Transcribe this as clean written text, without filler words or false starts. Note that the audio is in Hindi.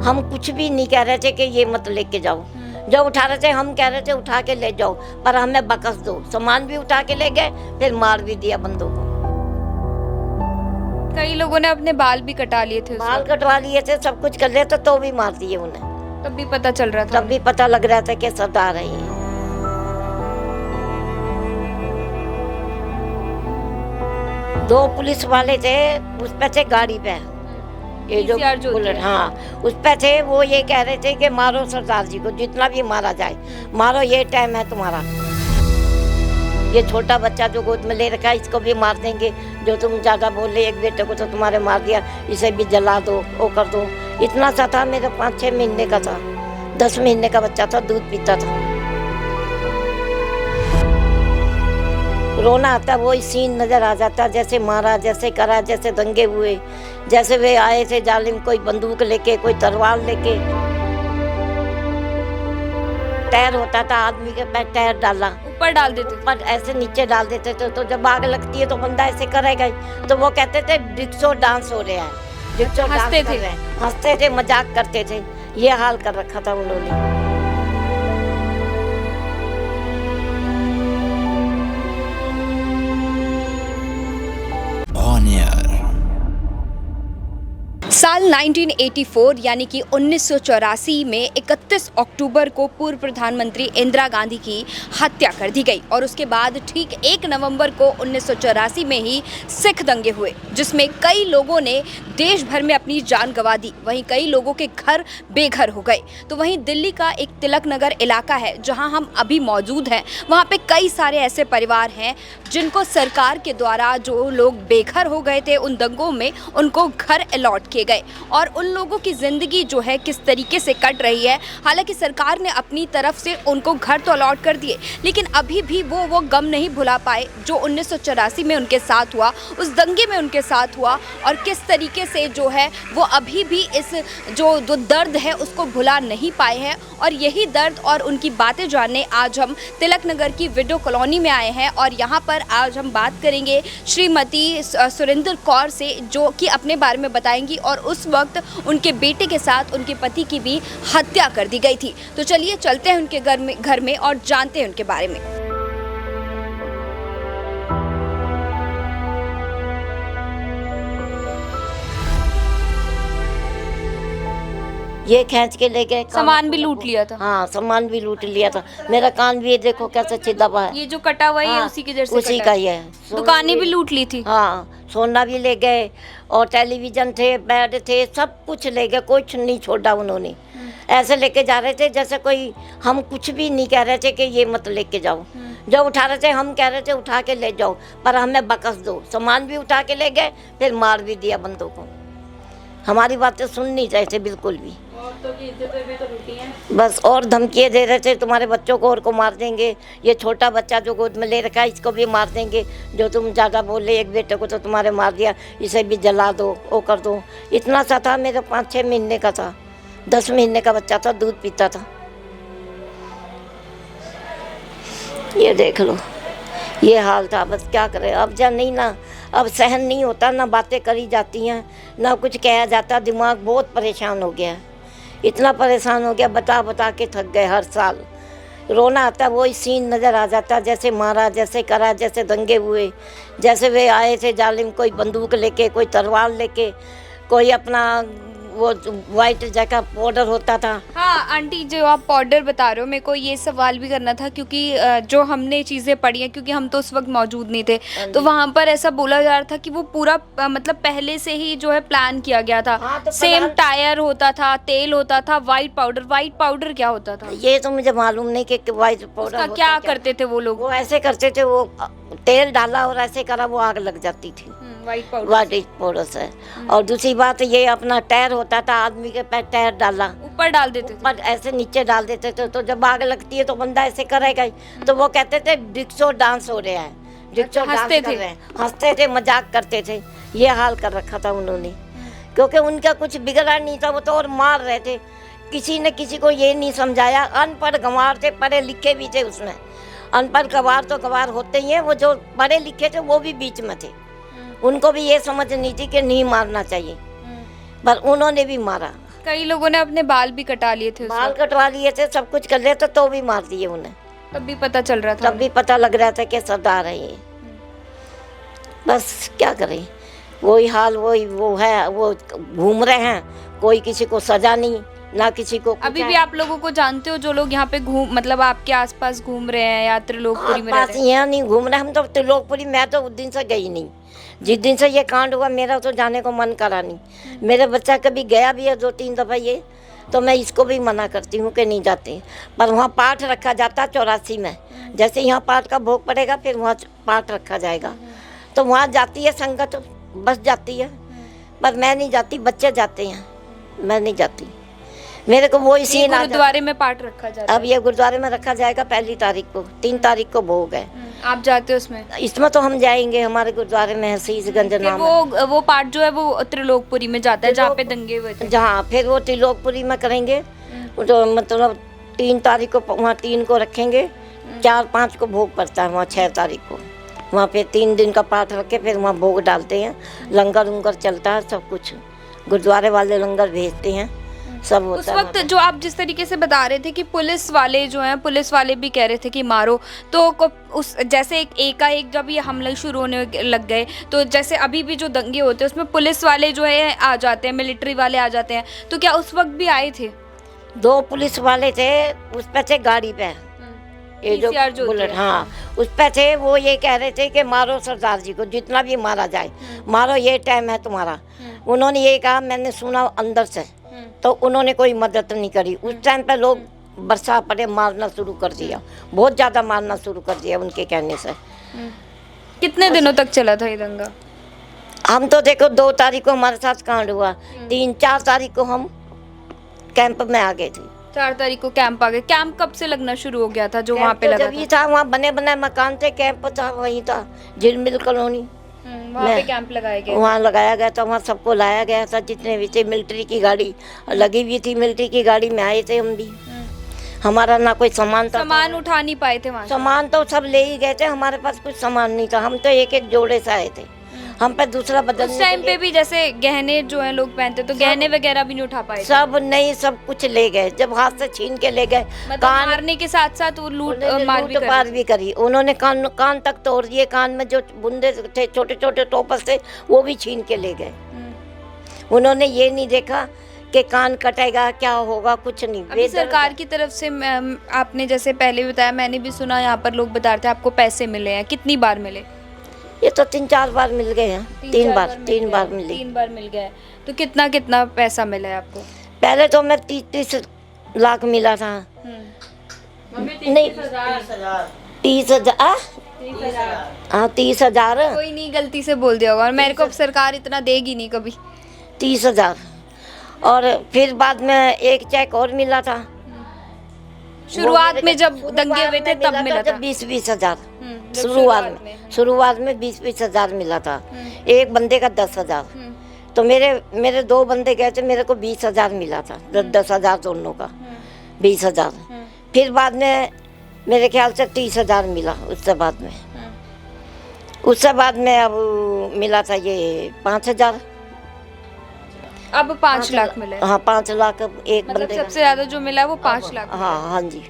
हम कुछ भी नहीं कह रहे थे कि ये मत लेके जाओ। जो उठा रहे थे हम कह रहे थे उठा के ले जाओ, पर हमें बकस दो। सामान भी उठा के ले गए, फिर मार भी दिया बंदों को। कई लोगों ने अपने बाल भी कटा लिए थे उस बाल वक्त। कटवा लिए थे, सब कुछ कर लिया था, तो भी मार दिए उन्हें। तब भी पता चल रहा था। तब भी पता लग रहा था कि सरदार है ये। दो पुलिस वाले थे, उस पे थे गाड़ी पे, ये जो PCR जो बुलेट, थे। हाँ उस पे थे। वो ये कह रहे थे कि मारो सरदार जी को, जितना भी मारा जाए मारो, ये टाइम है तुम्हारा। ये छोटा बच्चा जो गोद में ले रखा है, इसको भी मार देंगे। जो तुम ज्यादा बोल रहे, एक बेटे को तो तुम्हारे मार दिया, इसे भी जला दो, वो कर दो। इतना सा था, मेरा 5-6 महीने का था, 10 महीने का बच्चा था, दूध पीता था। रोना आता, वो सीन नजर आ जाता, जैसे मारा, जैसे करा, जैसे दंगे हुए, जैसे वे आए थे जालिम, कोई बंदूक लेके, कोई तलवार लेके। टायर होता था, आदमी के पैर टायर डाला, ऊपर डाल देते थे। पर ऐसे नीचे डाल देते थे। तो जब आग लगती है तो बंदा ऐसे करेगा ही। तो वो कहते थे डिक्सो डांस हो रहा है, डिक्सो डांस हंसते कर थे। रहे हैं, हंसते थे, मजाक करते थे। ये हाल कर रखा था उन्होंने। साल 1984 यानी कि 1984 में 31 अक्टूबर को पूर्व प्रधानमंत्री इंदिरा गांधी की हत्या कर दी गई और उसके बाद ठीक 1 नवंबर को 1984 में ही सिख दंगे हुए, जिसमें कई लोगों ने देश भर में अपनी जान गंवा दी। वहीं कई लोगों के घर बेघर हो गए। तो वहीं दिल्ली का एक तिलक नगर इलाका है जहां हम अभी मौजूद हैं, वहां पे कई सारे ऐसे परिवार हैं जिनको सरकार के द्वारा, जो लोग बेघर हो गए थे उन दंगों में, उनको घर अलॉट किए गए और उन लोगों की ज़िंदगी जो है किस तरीके से कट रही है। हालांकि सरकार ने अपनी तरफ से उनको घर तो अलॉट कर दिए, लेकिन अभी भी वो गम नहीं भुला पाए जो 1984 में उनके साथ हुआ, उस दंगे में उनके साथ हुआ, और किस तरीके से जो है वो अभी भी इस जो दर्द है उसको भुला नहीं पाए हैं। और यही दर्द और उनकी बातें जानने आज हम तिलक नगर की विडो कॉलोनी में आए हैं और यहाँ पर आज हम बात करेंगे श्रीमती सुरेंद्र कौर से, जो कि अपने बारे में बताएंगी। और उस वक्त उनके बेटे के साथ उनके पति की भी हत्या कर दी गई थी। तो चलिए चलते हैं उनके घर में और जानते हैं उनके बारे में। ये खींच के ले गए, सामान भी लूट लिया था। हाँ सामान भी लूट लिया था। मेरा कान भी ये देखो कैसे छिदा हुआ है। ये जो कटा हुआ है ये हाँ, उसी के जैसे उसी कटा का है। ही है। दुकानें भी लूट ली थी। हाँ सोना भी ले गए और टेलीविजन थे, बेड थे, सब कुछ ले गए, कुछ नहीं छोड़ा उन्होंने। ऐसे लेके जा रहे थे जैसे कोई, हम कुछ भी नहीं कह रहे थे कि ये मत लेके जाओ। जो उठा रहे थे हम कह रहे थे उठा के ले जाओ, पर हमें बकस दो। सामान भी उठा के ले गए, फिर मार भी दिया बंदों को। हमारी बातें सुन नहीं रहे थे बिल्कुल भी। बस और धमकियाँ दे रहे थे, तुम्हारे बच्चों को और को मार देंगे, ये छोटा बच्चा जो गोद में ले रखा है इसको भी मार देंगे। जो तुम ज़्यादा बोल रहे, एक बेटे को तो तुम्हारे मार दिया, इसे भी जला दो, वो कर दो। इतना सा था, मेरा 5-6 महीने का था, 10 महीने का बच्चा था, दूध पीता था। ये देख लो, ये हाल था। बस क्या करें अब, जब नहीं ना, अब सहन नहीं होता, ना बातें करी जाती हैं, ना कुछ कहा जाता। दिमाग बहुत परेशान हो गया, इतना परेशान हो गया, बता बता के थक गए। हर साल रोना आता, वही सीन नज़र आ जाता, जैसे मारा, जैसे करा, जैसे दंगे हुए, जैसे वे आए थे जालिम, कोई बंदूक लेके, कोई तलवार लेके, कोई अपना वो वाइट जैसा पाउडर होता था। हाँ आंटी, जो आप पाउडर बता रहे हो, मेरे को ये सवाल भी करना था क्योंकि जो हमने चीज़ें पढ़ी हैं, क्योंकि हम तो उस वक्त मौजूद नहीं थे, तो वहाँ पर ऐसा बोला जा रहा था कि वो पूरा मतलब पहले से ही जो है प्लान किया गया था। हाँ, तो सेम टायर होता था, तेल होता था, वाइट पाउडर क्या होता था ये तो मुझे मालूम नहीं कि वाइट पाउडर उसका क्या करते थे वो लोग। वो ऐसे करते थे, वो तेल डाला और ऐसे करा, वो आग लग जाती थी वाइट पाउडर से। और दूसरी बात ये अपना टायर होता था, आदमी के पैर टायर डाला, ऊपर डाल देते थे, पर ऐसे नीचे डाल देते थे। तो जब आग लगती है तो बंदा ऐसे करेगा ही। तो वो कहते थे डिक्सो डांस हो रहा है, डिक्सो डांस हंसते कर थे। रहे हैं, हंसते थे, मजाक करते थे। ये हाल कर रखा था उन्होंने, क्योंकि उनका कुछ बिगड़ा नहीं था, वो तो और मार रहे थे। किसी ने किसी को ये नहीं समझाया। अनपढ़ गंवार थे, पढ़े लिखे भी थे उसमें। अनपढ़ गंवार तो गंवार होते ही हैं, वो जो पढ़े लिखे थे वो भी बीच में थे। उनको भी ये समझ नहीं थी कि नहीं मारना चाहिए, पर उन्होंने भी मारा। कई लोगों ने अपने बाल भी कटा लिए थे उस बाल वक्त। कटवा लिए थे, सब कुछ कर लिया था, तो भी मार दिए उन्हें। तब भी पता चल रहा था तब भी पता लग रहा था कि सरदार है ये। बस क्या करें, वही हाल, वही वो है, वो घूम रहे हैं, कोई किसी को सजा नहीं, ना किसी को कुछ अभी भी है। आप लोगों को जानते हो जो लोग यहाँ पे घूम मतलब आपके आसपास घूम रहे हैं या त्रिलोकपुरी में रह आसपास रहे हैं? यहाँ नहीं घूम रहे हम तो। त्रिलोकपुरी मैं तो उस दिन से गई नहीं, जिस दिन से ये कांड हुआ मेरा तो जाने को मन करा नहीं। मेरे बच्चा कभी गया भी है 2-3 दफ़ा ये, तो मैं इसको भी मना करती हूँ कि नहीं जाते। पर वहाँ पाठ रखा जाता 84 में, जैसे यहाँ पाठ का भोग पड़ेगा फिर वहाँ पाठ रखा जाएगा, तो वहाँ जाती है संगत, बस जाती है। पर मैं नहीं जाती, बच्चे जाते हैं, मैं नहीं जाती। मेरे को वो ये सीन आ जाता। गुरुद्वारे में पाठ रखा जाता अब ये गुरुद्वारे में रखा जाएगा 1 तारीख को, 3 तारीख को भोग है। है। आप जाते हो उसमें? इसमें तो हम जाएंगे, हमारे गुरुद्वारे में है शीशगंज फिर नाम है। वो पाठ जो है वो त्रिलोकपुरी में जाता है जहाँ पे दंगे हुए थे। जहाँ फिर वो त्रिलोकपुरी में करेंगे, तो मतलब 3 तारीख को वहाँ 3 को रखेंगे, 4-5 को भोग पड़ता है वहाँ 6 तारीख को। वहाँ पे 3 दिन का पाठ रख के फिर वहाँ भोग डालते हैं, लंगर उंगर चलता है, सब कुछ गुरुद्वारे वाले लंगर भेजते हैं, सब उस होता है वक्त जो आप जिस तरीके से बता रहे थे कि पुलिस वाले जो हैं, पुलिस वाले भी कह रहे थे कि मारो, तो उस जैसे एकाएक जब ये हमले शुरू होने लग गए, तो जैसे अभी भी जो दंगे होते हैं उसमें पुलिस वाले जो है आ जाते हैं, मिलिट्री वाले आ जाते हैं, तो क्या उस वक्त भी आए थे? 2 पुलिस वाले थे, उस पे थे गाड़ी पे, ये जो PCR जो बुलेट, होती है। हाँ उस पे थे। वो ये कह रहे थे कि मारो सरदार जी को, जितना भी मारा जाए मारो, ये टाइम है तुम्हारा। उन्होंने ये कहा, मैंने सुना अंदर से, तो उन्होंने कोई मदद नहीं करी। उस टाइम पे लोग बरसा पड़े, मारना शुरू कर दिया, बहुत ज़्यादा मारना शुरू कर दिया उनके कहने से। कितने दिनों तक चला था ये दंगा? हम तो देखो 2 तारीख को हमारे साथ कांड हुआ, 3-4 तारीख को हम कैंप में आ गए थे। 4 तारीख को कैंप आ गए। कैंप कब से लगना शुरू हो गया था जो वहाँ पे कैंप तो लगा जब ये था, वहाँ बने बनाए मकान थे, कैंप था वहीं था, झिलमिल कॉलोनी, वहाँ पे कैंप लगाए गए। वहाँ लगाया गया था। वहाँ सबको लाया गया था जितने भी थे, मिलिट्री की गाड़ी लगी हुई थी, मिलिट्री की गाड़ी में आए थे हम भी। हमारा ना कोई सामान था, सामान उठा नहीं पाए थे वहाँ से? सामान तो सब ले ही गए थे, हमारे पास कुछ सामान नहीं था। हम तो एक जोड़े से आए थे, हम पे दूसरा बदलने उस टाइम के पे लिए भी जैसे गहने जो है लोग पहनते, तो गहने वगैरह भी नहीं उठा पाए थे? सब नहीं, सब कुछ ले गए, जब हाथ से छीन के ले गए। मतलब कान मारने के साथ साथ वो लूट उन्होंने मार भी लूट कर पार भी करी, उन्होंने कान तक तोड़ दिए, कान में जो बुंदे थे छोटे छोटे टोपस थे वो भी छीन के ले गए। उन्होंने ये नहीं देखा कि कान कटेगा क्या होगा, कुछ नहीं। अभी सरकार की तरफ से आपने जैसे पहले भी बताया, मैंने भी सुना यहाँ पर लोग बता रहे थे आपको पैसे मिले हैं, कितनी बार मिले? ये तो 3-4 बार मिल गए हैं, 3 बार मिले। 3 बार मिल गए। तो कितना कितना पैसा मिला है आपको? पहले तो मैं 30 लाख मिला था, नहीं 30,000, हाँ 30,000, कोई नहीं, गलती से बोल दिया होगा, और मेरे को अब सरकार इतना देगी नहीं कभी। 30,000। और फिर बाद में एक चेक और मिला था, शुरुआत में जब दंगे हुए थे तब मिला था? 20-20 हजार जब शुरुआत में 20-20 हजार मिला था। एक बंदे का 10,000। तो मेरे 2 बंदे गए थे, मेरे को 20,000 मिला था, 10,000 दोनों का, 20,000। फिर बाद में मेरे ख्याल से 30,000 मिला। उससे बाद में अब मिला था ये 5,000। अब 5 लाख मिले? हाँ 5 लाख एक मतलब बंदे का। सबसे ज्यादा जो मिला है वो 5 लाख। हाँ हाँ जी।